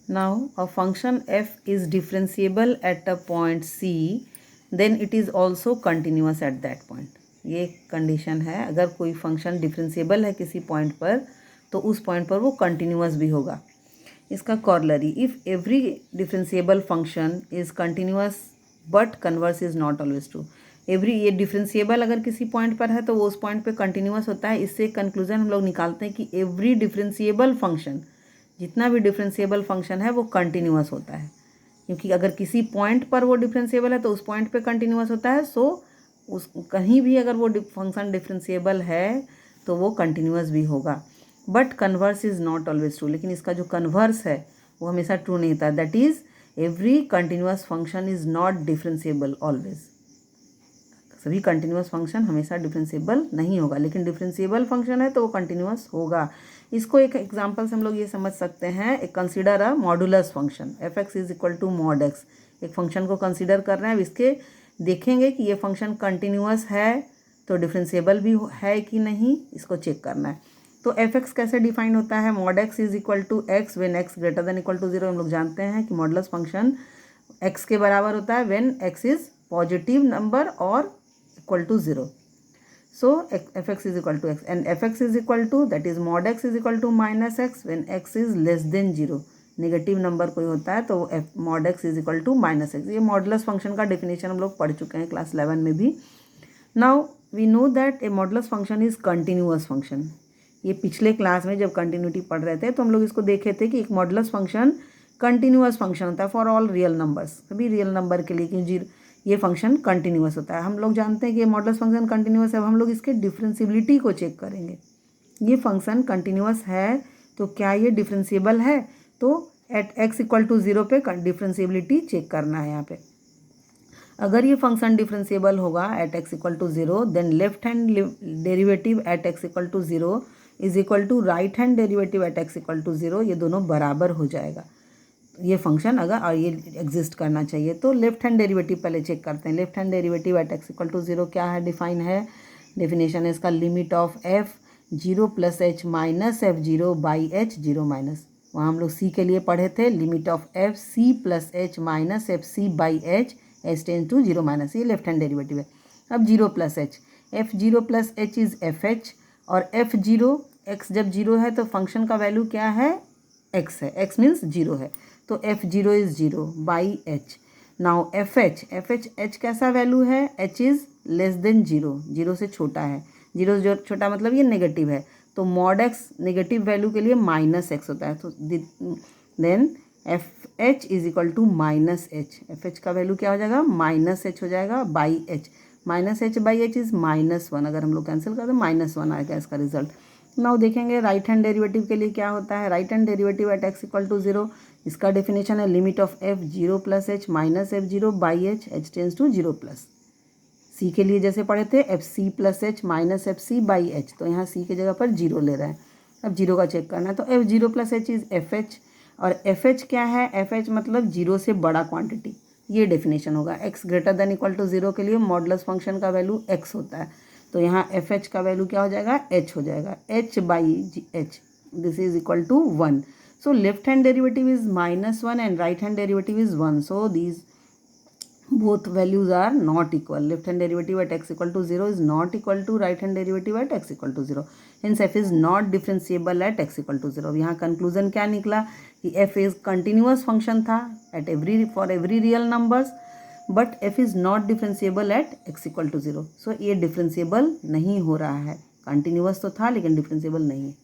Now a function f is differentiable at a point c, then it is also continuous at that point. ये condition है, अगर कोई function differentiable है किसी point पर तो उस पॉइंट पर वो कंटिन्यूस भी होगा. इसका corollary, if every differentiable function is continuous but converse is not always true. Every, ये डिफरेंशिएबल अगर किसी पॉइंट पर है तो वो उस पॉइंट पे कंटिन्यूस होता है. इससे कंक्लूजन हम लोग निकालते हैं कि एवरी डिफरेंशिएबल फंक्शन, जितना भी डिफरेंशिएबल फंक्शन है वो कंटिन्यूस होता है, क्योंकि अगर किसी पॉइंट पर वो डिफरेंशिएबल है तो उस पॉइंट पे कंटिन्यूस होता है. सो उस कहीं भी अगर वो फंक्शन डिफरेंशिएबल है तो वो कंटिन्यूस भी होगा. But converse is not always true, लेकिन इसका जो कन्वर्स है वो हमेशा ट्रू नहीं होता. That is every continuous function is not differentiable always. सभी कंटिन्यूस फंक्शन हमेशा डिफरेंशिएबल नहीं होगा, लेकिन डिफरेंशिएबल फंक्शन है तो वो कंटिन्यूस होगा. इसको एक एग्जांपल से हम लोग ये समझ सकते हैं. एक consider a modulus function f x is equal to mod x. एक फंक्शन को कंसीडर कर रहे हैं. अब इसके देखेंगे कि ये फंक्शन कंटिन्यूस है तो डिफरेंशिएबल भी है कि नहीं, इसको चेक करना है. तो एफ एक्स कैसे डिफाइन होता है? Mod x is equal to x when x greater than equal to zero. हम लोग जानते हैं कि मॉडुलस फंक्शन एक्स के बराबर होता है when x is positive number और equal to 0. So fx is equal to x and fx is equal to, that is mod x is equal to minus x when x is less than 0. Negative number कोई होता है तो mod x is equal to minus x. ये modulus function का definition हम लोग पढ़ चुके हैं क्लास 11 में भी. Now we know that a modulus function is continuous function. ये पिछले क्लास में जब कंटिन्यूटी पढ़ रहे थे तो हम लोग इसको देखे थे कि एक मॉडुलस फंक्शन कंटिन्यूअस फंक्शन होता है फॉर ऑल रियल नंबर्स. सभी रियल नंबर के लिए क्योंकि ये फंक्शन कंटिन्यूस होता है. हम लोग जानते हैं कि ये मॉडुलस फंक्शन कंटिन्यूस है. अब हम लोग इसके डिफरेंशिएबिलिटी को चेक करेंगे. ये फंक्शन कंटिन्यूस है तो क्या ये डिफरेंशिएबल है? तो एट एक्स इक्वल टू 0 पे डिफरेंशिएबिलिटी चेक करना है यहाँ पे. अगर ये फंक्शन डिफरेंशिएबल होगा at x equal to 0, then left hand derivative at x equal to 0 is equal to right hand derivative at x equal to 0. ये दोनों बराबर हो जाएगा. ये फंक्शन अगर और ये एग्जिस्ट करना चाहिए तो लेफ्ट हैंड डेरिवेटिव पहले चेक करते हैं. Left hand derivative at x equal to 0 क्या है? डिफाइन है, डेफिनेशन है इसका, limit of f 0 plus h minus f 0 by h 0 minus. वहाँ हम लोग सी के लिए पढ़े थे, limit of f c plus h minus f c by h h tends to 0 minus. ये लेफ्ट हैंड डेरिवेटिव है. अब 0 plus H, F 0 plus H is F H और एफ 0 एक्स जब 0 है तो फंक्शन का वैल्यू क्या है? एक्स है. एक्स मीन्स 0 है तो f0 is 0 by H. Now F H कैसा वैल्यू है? h इज़ लेस देन 0, 0 से छोटा है. 0 से छोटा मतलब ये नेगेटिव है तो मॉड x नेगेटिव वैल्यू के लिए माइनस एक्स होता है. तो then f h is equal to minus h. F h का वैल्यू क्या हो जाएगा? माइनस एच हो जाएगा by h. Minus h by h is -1. अगर हम लोग कैंसिल कर दें -1 आएगा इसका रिजल्ट. नाउ देखेंगे राइट हैंड डेरिवेटिव के लिए क्या होता है. Right hand derivative at x equal to 0, इसका डेफिनेशन है limit of f 0 plus h minus f 0 by h h tends to 0 plus. C के लिए जैसे पढ़े थे f c plus h minus f c by h, तो यहाँ सी की जगह पर 0 ले रहा है. अब 0 का चेक करना है तो F 0 plus H is F H. और एफ एच क्या है? एफ एच मतलब 0 से बड़ा क्वांटिटी. ये डेफिनेशन होगा. X greater than equal to 0 के लिए मॉडुलस फंक्शन का वैल्यू एक्स होता है तो यहाँ एफ एच का वैल्यू क्या हो जाएगा? एच हो जाएगा. H by h, this is equal to 1. So left hand derivative is -1 and right hand derivative is 1. So these both values are not equal. Left hand derivative at x equal to 0 is not equal to right hand derivative at x equal to 0. Hence f is not differentiable at x equal to 0. अब यहाँ conclusion क्या निकला कि f is continuous function था at for every real numbers, but f is not differentiable at x equal to 0. So ये differentiable नहीं हो रहा है. Continuous तो था लेकिन differentiable नहीं है.